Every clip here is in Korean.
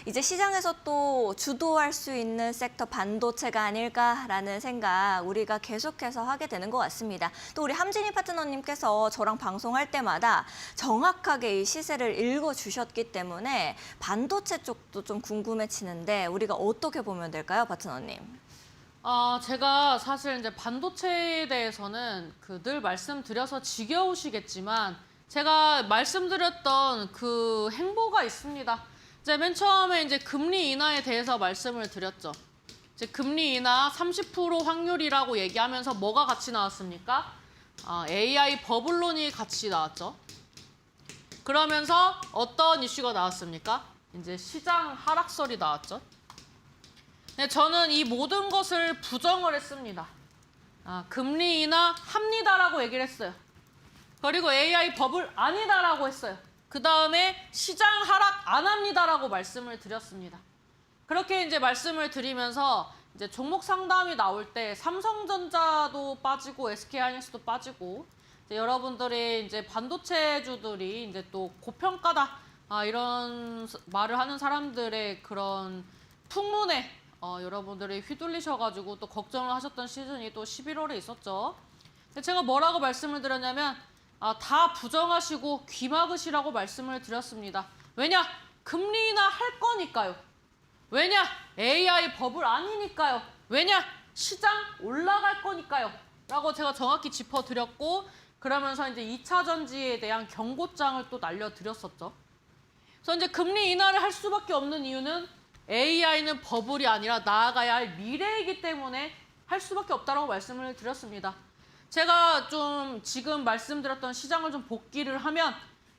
이제 시장에서 또 주도할 수 있는 섹터 반도체가 아닐까라는 생각 우리가 계속해서 하게 되는 것 같습니다. 또 우리 함진희 파트너님께서 저랑 방송할 때마다 정확하게 이 시세를 읽어주셨기 때문에 반도체 쪽도 좀 궁금해지는데 우리가 어떻게 보면 될까요, 파트너님? 제가 사실 이제 반도체에 대해서는 늘 말씀드려서 지겨우시겠지만 제가 말씀드렸던 그 행보가 있습니다. 이제 맨 처음에 이제 금리 인하에 대해서 말씀을 드렸죠. 이제 금리 인하 30% 확률이라고 얘기하면서 뭐가 같이 나왔습니까? AI 버블론이 같이 나왔죠. 그러면서 어떤 이슈가 나왔습니까? 이제 시장 하락설이 나왔죠. 네, 저는 이 모든 것을 부정을 했습니다. 금리 인하 합니다라고 얘기를 했어요. 그리고 AI 버블 아니다라고 했어요. 그 다음에 시장 하락 안 합니다라고 말씀을 드렸습니다. 그렇게 이제 말씀을 드리면서 이제 종목 상담이 나올 때 삼성전자도 빠지고 SK하이닉스도 빠지고 이제 여러분들이 이제 반도체주들이 이제 또 고평가다 이런 말을 하는 사람들의 그런 풍문에 여러분들이 휘둘리셔가지고 또 걱정을 하셨던 시즌이 또 11월에 있었죠. 근데 제가 뭐라고 말씀을 드렸냐면 다 부정하시고 귀 막으시라고 말씀을 드렸습니다. 왜냐? 금리 인하 할 거니까요. 왜냐? AI 버블 아니니까요. 왜냐? 시장 올라갈 거니까요. 라고 제가 정확히 짚어드렸고 그러면서 이제 2차 전지에 대한 경고장을 또 날려드렸었죠. 그래서 이제 금리 인하를 할 수밖에 없는 이유는 AI는 버블이 아니라 나아가야 할 미래이기 때문에 할 수밖에 없다라고 말씀을 드렸습니다. 제가 좀 지금 말씀드렸던 시장을 좀 복기를 하면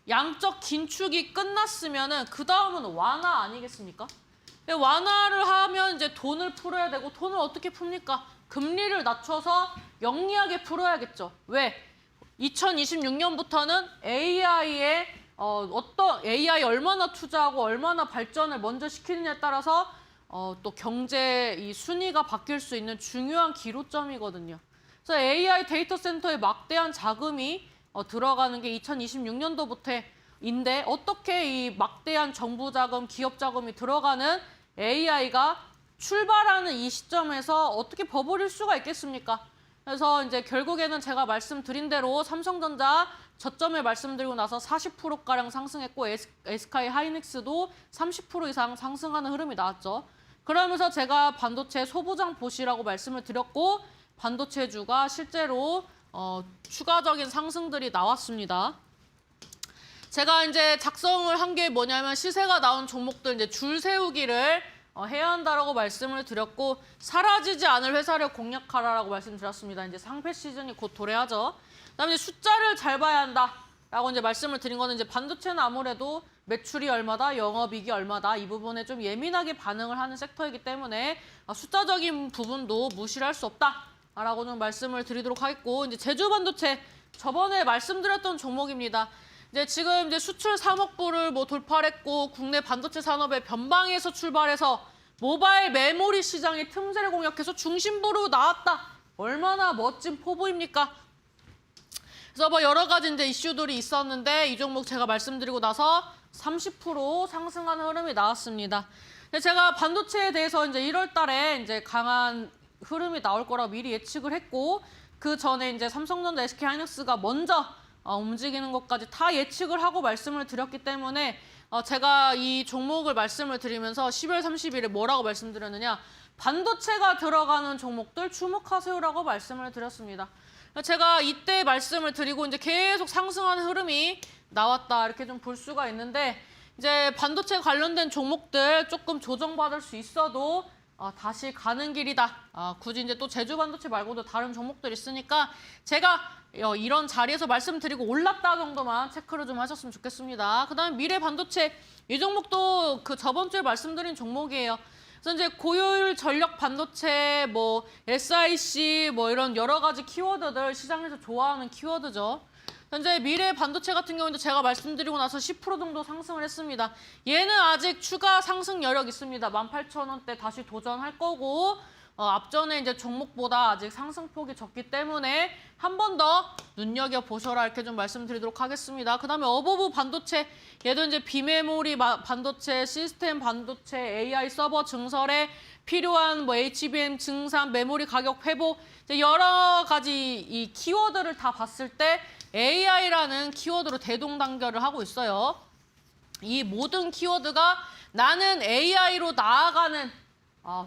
양적 긴축이 끝났으면은 그 다음은 완화 아니겠습니까? 완화를 하면 이제 돈을 풀어야 되고 돈을 어떻게 풉니까? 금리를 낮춰서 영리하게 풀어야겠죠. 왜? 2026년부터는 AI에 어떤 AI 얼마나 투자하고 얼마나 발전을 먼저 시키느냐에 따라서 또 경제 이 순위가 바뀔 수 있는 중요한 기로점이거든요. 그래서 AI 데이터 센터에 막대한 자금이 들어가는 게 2026년도부터인데 어떻게 이 막대한 정부 자금, 기업 자금이 들어가는 AI가 출발하는 이 시점에서 어떻게 버블일 수가 있겠습니까? 그래서 이제 결국에는 제가 말씀드린 대로 삼성전자 저점에 말씀드리고 나서 40%가량 상승했고 SK 하이닉스도 30% 이상 상승하는 흐름이 나왔죠. 그러면서 제가 반도체 소부장 보시라고 말씀을 드렸고 반도체주가 실제로 추가적인 상승들이 나왔습니다. 제가 이제 작성을 한 게 뭐냐면 시세가 나온 종목들 이제 줄 세우기를 해야 한다라고 말씀을 드렸고 사라지지 않을 회사를 공략하라라고 말씀드렸습니다. 이제 상패 시즌이 곧 도래하죠. 그다음에 이제 숫자를 잘 봐야 한다라고 이제 말씀을 드린 거는 이제 반도체는 아무래도 매출이 얼마다, 영업이익이 얼마다 이 부분에 좀 예민하게 반응을 하는 섹터이기 때문에 숫자적인 부분도 무시를 할 수 없다라고 좀 말씀을 드리도록 하겠고 이제 제주 반도체 저번에 말씀드렸던 종목입니다. 이제 지금 이제 수출 3억 불을 뭐 돌파를 했고 국내 반도체 산업의 변방에서 출발해서 모바일 메모리 시장의 틈새를 공략해서 중심부로 나왔다. 얼마나 멋진 포부입니까? 그래서 뭐 여러 가지 이제 이슈들이 있었는데 이 종목 제가 말씀드리고 나서 30% 상승하는 흐름이 나왔습니다. 근데 제가 반도체에 대해서 이제 1월 달에 이제 강한 흐름이 나올 거라고 미리 예측을 했고 그 전에 이제 삼성전자, SK하이닉스가 먼저 움직이는 것까지 다 예측을 하고 말씀을 드렸기 때문에 제가 이 종목을 말씀을 드리면서 12월 30일에 뭐라고 말씀드렸느냐 반도체가 들어가는 종목들 주목하세요라고 말씀을 드렸습니다. 제가 이때 말씀을 드리고 이제 계속 상승하는 흐름이 나왔다 이렇게 좀 볼 수가 있는데 이제 반도체 관련된 종목들 조금 조정받을 수 있어도 다시 가는 길이다. 굳이 이제 또 제주 반도체 말고도 다른 종목들 있으니까 제가 이런 자리에서 말씀드리고 올랐다 정도만 체크를 좀 하셨으면 좋겠습니다. 그다음에 미래 반도체 이 종목도 그 저번 주에 말씀드린 종목이에요. 그래서 이제 고효율 전력 반도체, 뭐 SiC 뭐 이런 여러 가지 키워드들 시장에서 좋아하는 키워드죠. 현재 미래 반도체 같은 경우는 제가 말씀드리고 나서 10% 정도 상승을 했습니다. 얘는 아직 추가 상승 여력 있습니다. 18,000원대 다시 도전할 거고 앞전에 이제 종목보다 아직 상승폭이 적기 때문에 한 번 더 눈여겨보셔라 이렇게 좀 말씀드리도록 하겠습니다. 그다음에 어버브 반도체, 얘도 이제 비메모리 반도체, 시스템 반도체, AI 서버 증설에 필요한 뭐 HBM 증산, 메모리 가격 회복, 이제 여러 가지 이 키워드를 다 봤을 때 AI라는 키워드로 대동단결을 하고 있어요. 이 모든 키워드가 나는 AI로 나아가는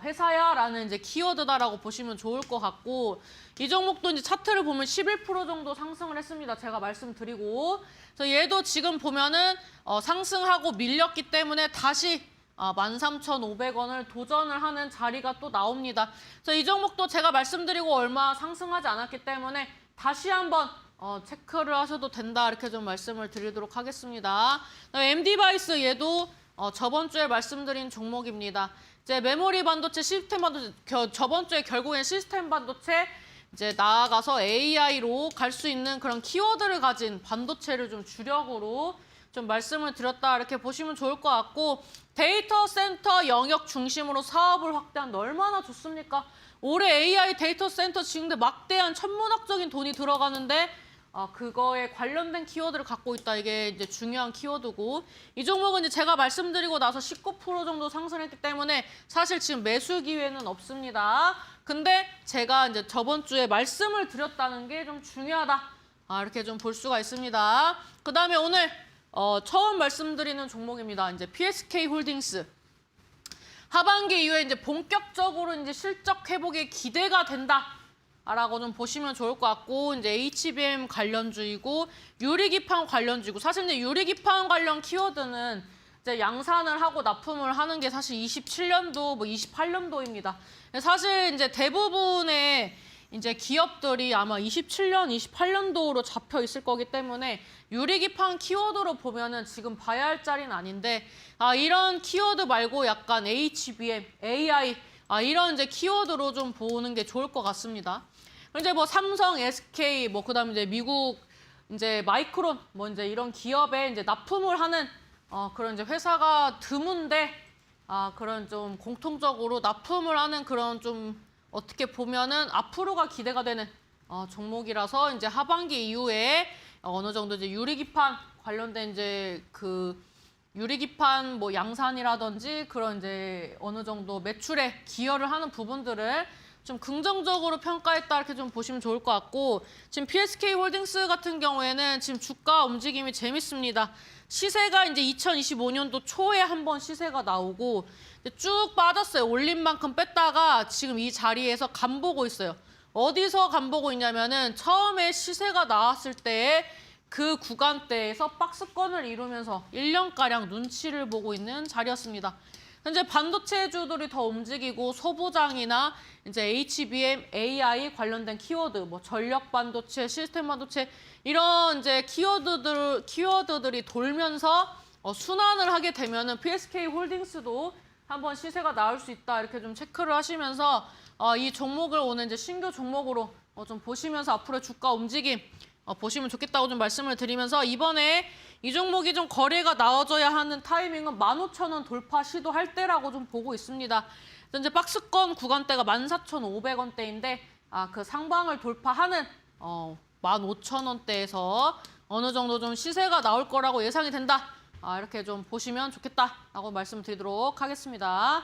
회사야라는 이제 키워드다라고 보시면 좋을 것 같고, 이 종목도 이제 차트를 보면 11% 정도 상승을 했습니다. 제가 말씀드리고, 그래서 얘도 지금 보면은 상승하고 밀렸기 때문에 다시 13,500원을 도전을 하는 자리가 또 나옵니다. 그래서 이 종목도 제가 말씀드리고 얼마 상승하지 않았기 때문에 다시 한번 체크를 하셔도 된다 이렇게 좀 말씀을 드리도록 하겠습니다. MD바이스 얘도 저번 주에 말씀드린 종목입니다. 이제 메모리 반도체, 시스템 반도체, 저번 주에 결국엔 시스템 반도체 이제 나아가서 AI로 갈 수 있는 그런 키워드를 가진 반도체를 좀 주력으로 좀 말씀을 드렸다 이렇게 보시면 좋을 것 같고, 데이터 센터 영역 중심으로 사업을 확대한 얼마나 좋습니까? 올해 AI 데이터 센터 지는데 막대한 천문학적인 돈이 들어가는데 그거에 관련된 키워드를 갖고 있다. 이게 이제 중요한 키워드고, 이 종목은 이제 제가 말씀드리고 나서 19% 정도 상승했기 때문에 사실 지금 매수 기회는 없습니다. 근데 제가 이제 저번 주에 말씀을 드렸다는 게 좀 중요하다. 이렇게 좀 볼 수가 있습니다. 그다음에 오늘 처음 말씀드리는 종목입니다. 이제 PSK 홀딩스. 하반기 이후에 이제 본격적으로 이제 실적 회복에 기대가 된다. 라고 좀 보시면 좋을 것 같고, 이제 HBM 관련주이고 유리기판 관련주이고, 사실 이제 유리기판 관련 키워드는 이제 양산을 하고 납품을 하는 게 사실 27년도, 뭐 28년도입니다. 사실 이제 대부분의 이제 기업들이 아마 27년, 28년도로 잡혀 있을 거기 때문에 유리기판 키워드로 보면은 지금 봐야 할 자리는 아닌데, 이런 키워드 말고 약간 HBM, AI 이런 이제 키워드로 좀 보는 게 좋을 것 같습니다. 이제 뭐 삼성, SK, 뭐 그다음에 이제 미국 이제 마이크론 뭐 이제 이런 기업에 이제 납품을 하는 그런 이제 회사가 드문데, 그런 좀 공통적으로 납품을 하는 그런 좀 어떻게 보면은 앞으로가 기대가 되는 종목이라서, 이제 하반기 이후에 어느 정도 이제 유리기판 관련된 이제 그 유리기판 뭐 양산이라든지 그런 이제 어느 정도 매출에 기여를 하는 부분들을 좀 긍정적으로 평가했다 이렇게 좀 보시면 좋을 것 같고, 지금 PSK 홀딩스 같은 경우에는 지금 주가 움직임이 재밌습니다. 시세가 이제 2025년도 초에 한번 시세가 나오고 쭉 빠졌어요. 올린 만큼 뺐다가 지금 이 자리에서 간보고 있어요. 어디서 간보고 있냐면은 처음에 시세가 나왔을 때에 그 구간대에서 박스권을 이루면서 1년가량 눈치를 보고 있는 자리였습니다. 현재 반도체주들이 더 움직이고 소부장이나 이제 HBM, AI 관련된 키워드, 뭐 전력 반도체, 시스템 반도체 이런 이제 키워드들이 돌면서 순환을 하게 되면은 PSK 홀딩스도 한번 시세가 나올 수 있다 이렇게 좀 체크를 하시면서 이 종목을 오늘 이제 신규 종목으로 좀 보시면서 앞으로 주가 움직임 보시면 좋겠다고 좀 말씀을 드리면서, 이번에 이 종목이 좀 거래가 나와줘야 하는 타이밍은 15,000원 돌파 시도할 때라고 좀 보고 있습니다. 현재 박스권 구간대가 14,500원대인데 그 상방을 돌파하는 15,000원대에서 어느 정도 좀 시세가 나올 거라고 예상이 된다. 이렇게 좀 보시면 좋겠다라고 말씀드리도록 하겠습니다.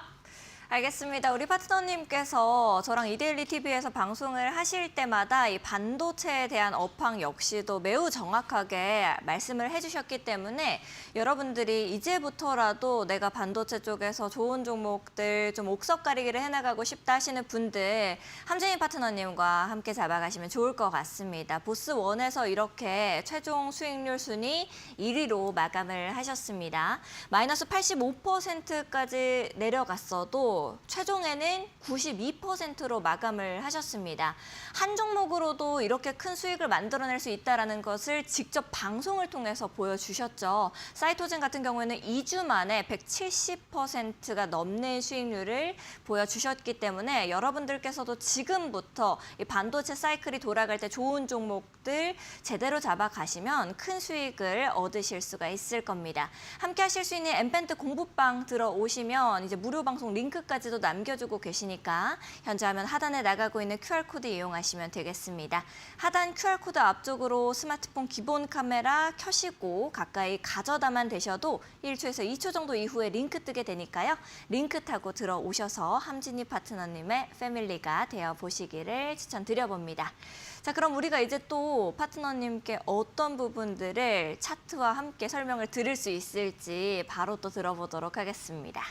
알겠습니다. 우리 파트너님께서 저랑 이데일리 TV에서 방송을 하실 때마다 이 반도체에 대한 업황 역시도 매우 정확하게 말씀을 해주셨기 때문에 여러분들이 이제부터라도 내가 반도체 쪽에서 좋은 종목들 좀 옥석 가리기를 해나가고 싶다 하시는 분들 함재인 파트너님과 함께 잡아가시면 좋을 것 같습니다. 보스1에서 이렇게 최종 수익률 순위 1위로 마감을 하셨습니다. 마이너스 85%까지 내려갔어도 최종에는 92%로 마감을 하셨습니다. 한 종목으로도 이렇게 큰 수익을 만들어낼 수 있다는 것을 직접 방송을 통해서 보여주셨죠. 사이토젠 같은 경우에는 2주 만에 170%가 넘는 수익률을 보여주셨기 때문에 여러분들께서도 지금부터 이 반도체 사이클이 돌아갈 때 좋은 종목들 제대로 잡아가시면 큰 수익을 얻으실 수가 있을 겁니다. 함께 하실 수 있는 엠밴드 공부방 들어오시면 이제 무료 방송 링크까지 리ン크까지도 남겨주고 계시니까 현재 화면 하단에 나가고 있는 QR코드 이용하시면 되겠습니다. 하단 QR코드 앞쪽으로 스마트폰 기본 카메라 켜시고 가까이 가져다만 대셔도 1초에서 2초 정도 이후에 링크 뜨게 되니까요. 링크 타고 들어오셔서 함진희 파트너님의 패밀리가 되어보시기를 추천드려봅니다. 자, 그럼 우리가 이제 또 파트너님께 어떤 부분들을 차트와 함께 설명을 드릴 수 있을지 바로 또 들어보도록 하겠습니다.